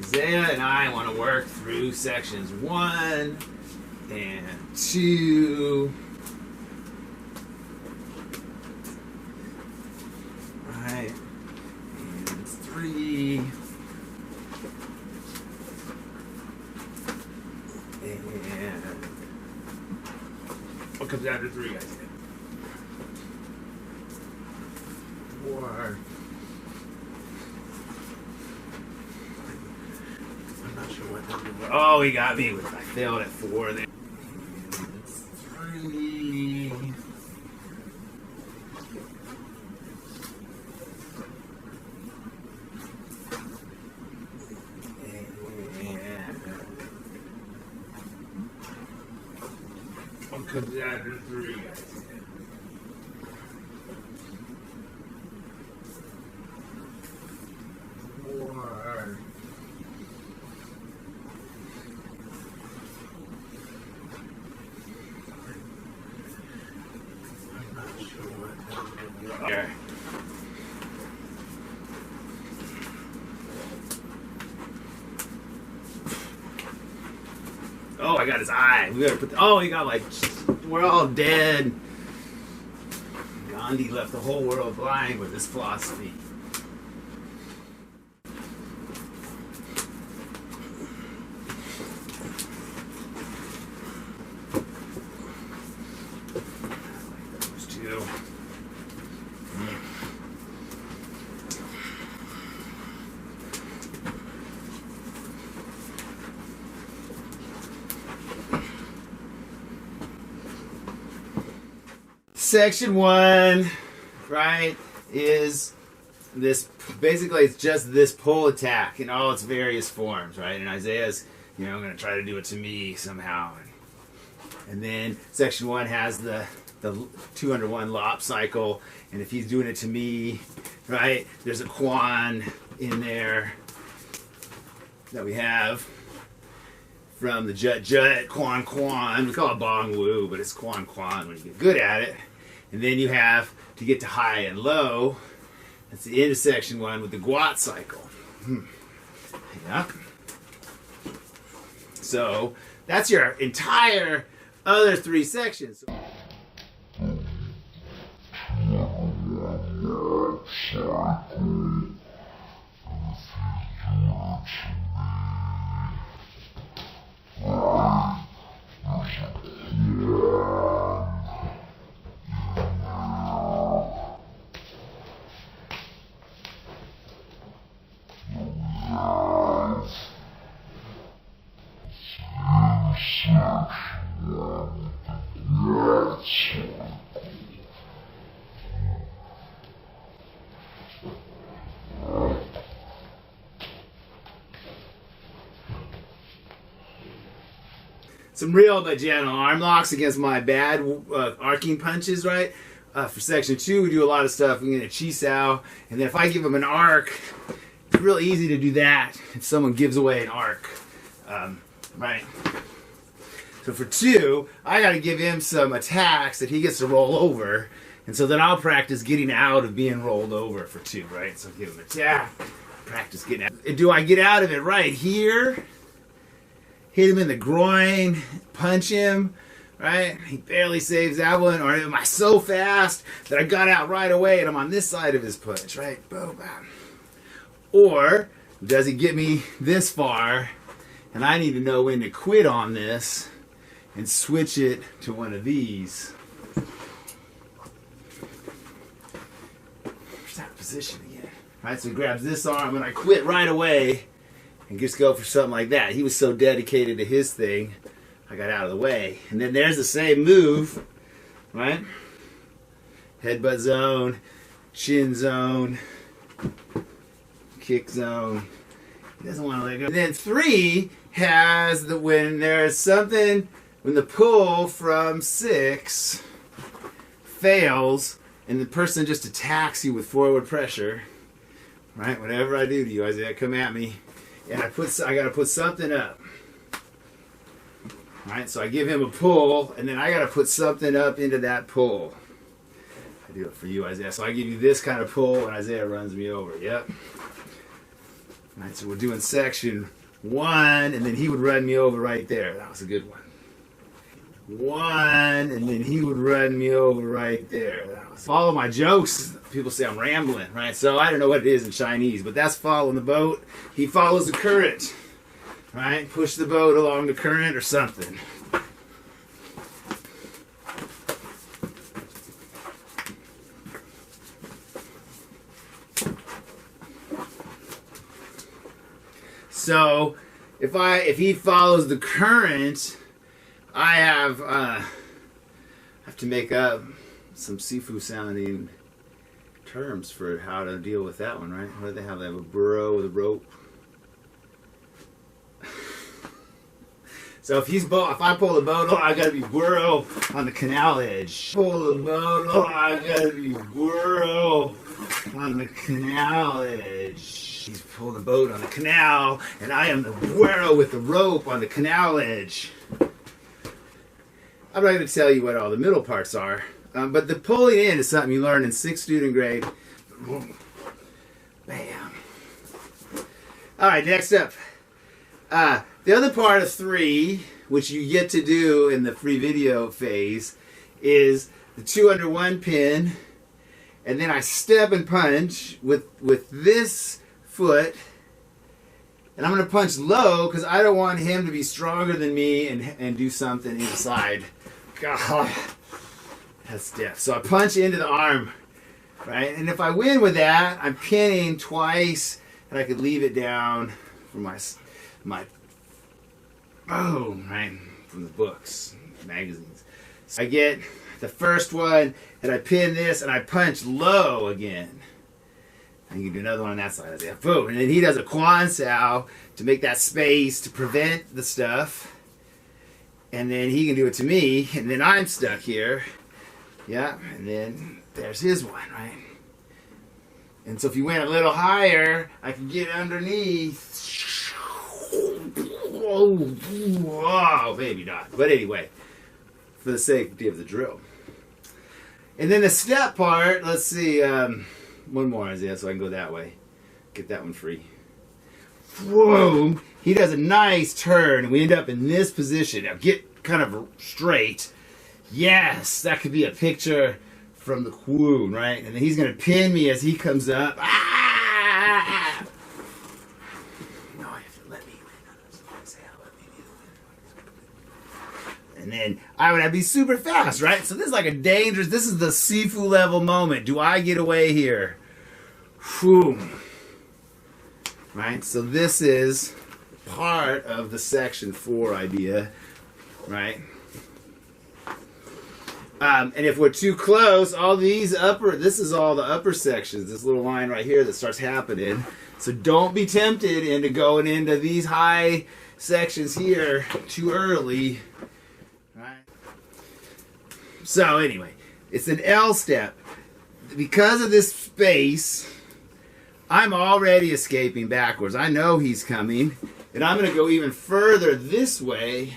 Isaiah and I want to work through sections 1 and 2. Right. And 3. And what comes after 3, guys? 4. I'm not sure what number. Oh, he got me. I failed at 4 there. 3. What comes after 3, guys? 4. I'm not sure what number. There. Oh, I got his eye. We gotta put. Oh, he got like. We're all dead. Gandhi left the whole world blind with his philosophy. Those two. Section 1, right, is this, basically it's just this pull attack in all its various forms, right? And Isaiah's, going to try to do it to me somehow. And then section 1 has the 201 lop cycle, and if he's doing it to me, right, there's a quan in there that we have from the jut, quan. We call it bong wu, but it's quan when you get good at it. And then you have to get to high and low. That's the end of section 1 with the guat cycle. Yeah. So that's your entire other 3 sections. Some real but gentle arm locks against my bad arcing punches, right? For section 2, we do a lot of stuff. We get a Chi Sau, and then if I give him an arc, it's real easy to do that if someone gives away an arc, right? So for 2, I got to give him some attacks that he gets to roll over, and so then I'll practice getting out of being rolled over for 2, right? So give him an attack, practice getting out. Do I get out of it right here? Hit him in the groin, punch him, right? He barely saves that one. Or am I so fast that I got out right away and I'm on this side of his punch, right? Boom, bam. Or does he get me this far and I need to know when to quit on this and switch it to one of these? Where's that position again? All right, so he grabs this arm and I quit right away. And just go for something like that. He was so dedicated to his thing, I got out of the way. And then there's the same move, right? Headbutt zone, chin zone, kick zone. He doesn't want to let go. And then 3 has when there's something, when the pull from 6 fails and the person just attacks you with forward pressure, right? Whatever I do to you, Isaiah, come at me. And I got to put something up. All right, so I give him a pull, and then I got to put something up into that pull. I do it for you, Isaiah. So I give you this kind of pull, and Isaiah runs me over. Yep. Right, so we're doing section 1, and then he would run me over right there. That was a good one. 1, and then he would run me over right there. That was... Follow my jokes. People say I'm rambling, right? So I don't know what it is in Chinese, but that's following the boat. He follows the current, right? Push the boat along the current or something. So if he follows the current, I have to make up some Sifu sounding terms for how to deal with that one, right? What do they have? They have a burrow with a rope. So if I pull the boat, oh, I gotta be burrow on the canal edge. Pull the boat, oh, I gotta be burrow on the canal edge. He's pulling the boat on the canal, and I am the burrow with the rope on the canal edge. I'm not going to tell you what all the middle parts are, but the pulling in is something you learn in 6th student grade. Bam. All right, next up. The other part of 3, which you get to do in the free video phase, is the 2 under 1 pin, and then I step and punch with this foot, and I'm going to punch low because I don't want him to be stronger than me and do something inside. God, that's stiff. So I punch into the arm, right? And if I win with that, I'm pinning twice, and I could leave it down for my boom, right, from the books, magazines. So I get the first one, and I pin this, and I punch low again. And you can do another one on that side. Boom. And then he does a Quan Sao to make that space to prevent the stuff. And then he can do it to me. And then I'm stuck here. Yeah. And then there's his one, right? And so if you went a little higher, I can get underneath. Whoa, maybe not. But anyway, for the safety of the drill. And then the step part, let's see. One more, Isaiah, so I can go that way. Get that one free. Whoa! He does a nice turn, and we end up in this position. Now get kind of straight. Yes, that could be a picture from the Chun, right? And then he's going to pin me as he comes up. Ah! No, you have to let me win. And then I would have to be super fast, right? So this is like this is the Sifu level moment. Do I get away here? Whew. Right? So this is part of the section 4 idea, right? And if we're too close, this is all the upper sections, this little line right here that starts happening. So don't be tempted into going into these high sections here too early. Right? So anyway, it's an L step. Because of this space, I'm already escaping backwards. I know he's coming. And I'm going to go even further this way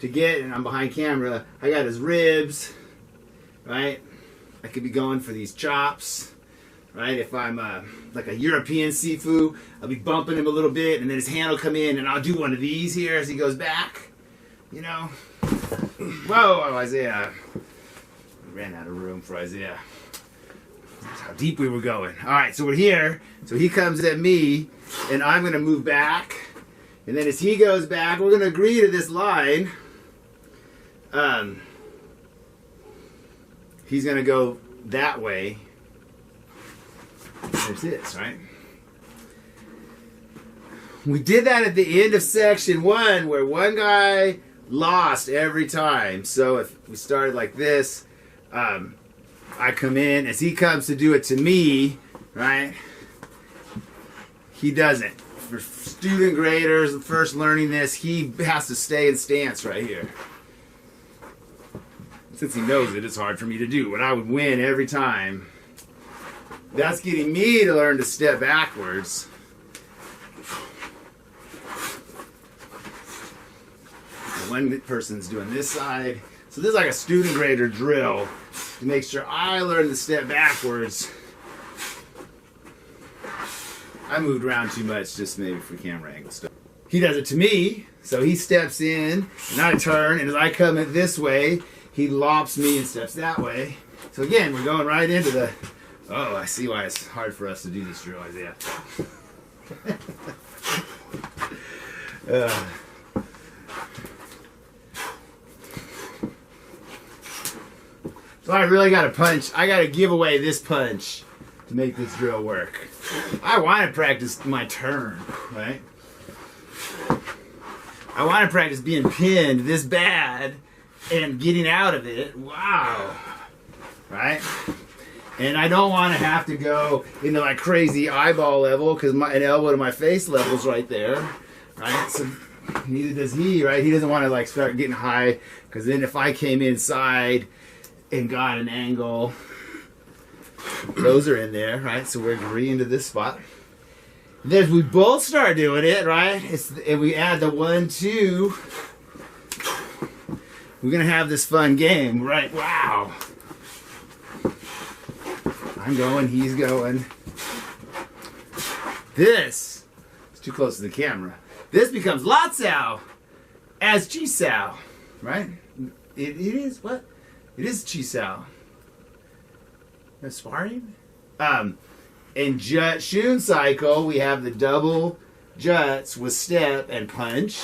to get, and I'm behind camera, I got his ribs, right? I could be going for these chops, right? If I'm like a European Sifu, I'll be bumping him a little bit, and then his hand will come in, and I'll do one of these here as he goes back, you know? Whoa, Isaiah. We ran out of room for Isaiah. That's how deep we were going. All right, so we're here. So he comes at me, and I'm going to move back. And then as he goes back, we're going to agree to this line. He's going to go that way. There's this, right? We did that at the end of section 1, where one guy lost every time. So if we started like this, I come in. As he comes to do it to me, right? He doesn't. For student graders first learning this, he has to stay in stance right here. Since he knows it, it's hard for me to do. But I would win every time. That's getting me to learn to step backwards. One person's doing this side. So this is like a student grader drill to make sure I learn to step backwards. I moved around too much, just maybe for camera angle stuff. He does it to me, so he steps in, and I turn, and as I come in this way, he lops me and steps that way. So again, we're going right into the, oh, I see why it's hard for us to do this drill, Isaiah. So I really got to punch. I got to give away this punch to make this drill work. I want to practice my turn, right? I want to practice being pinned this bad and getting out of it. Wow. Right? And I don't want to have to go into like crazy eyeball level because an elbow to my face level's right there. Right? So neither does he, right? He doesn't want to like start getting high because then if I came inside and got an angle, those are in there, right? So we're agreeing to this spot. Then we both start doing it, right? And we add the 1, 2. We're gonna have this fun game, right? Wow. I'm going, he's going. This is too close to the camera. This becomes Lot Sau as Chi Sau, right? It is what? It is Chi Sau. That's sparring? In Chun cycle, we have the double juts with step and punch.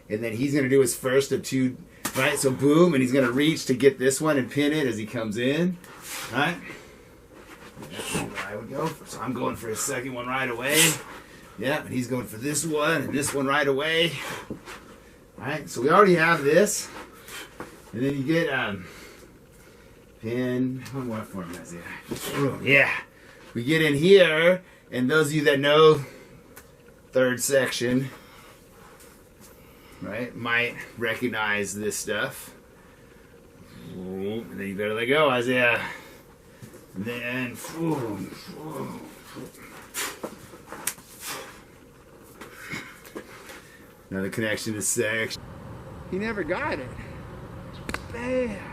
And then he's going to do his first of 2, right? So boom, and he's going to reach to get this one and pin it as he comes in, right? That's where I would go for. So I'm going for his second one right away. Yeah, and he's going for this one and this one right away. Right? So we already have this. And then you get pin. One more for me, Isaiah. Yeah. We get in here, and those of you that know 3rd section, right, might recognize this stuff. And then you better let go, Isaiah. And then, another connection to section. He never got it. Bam.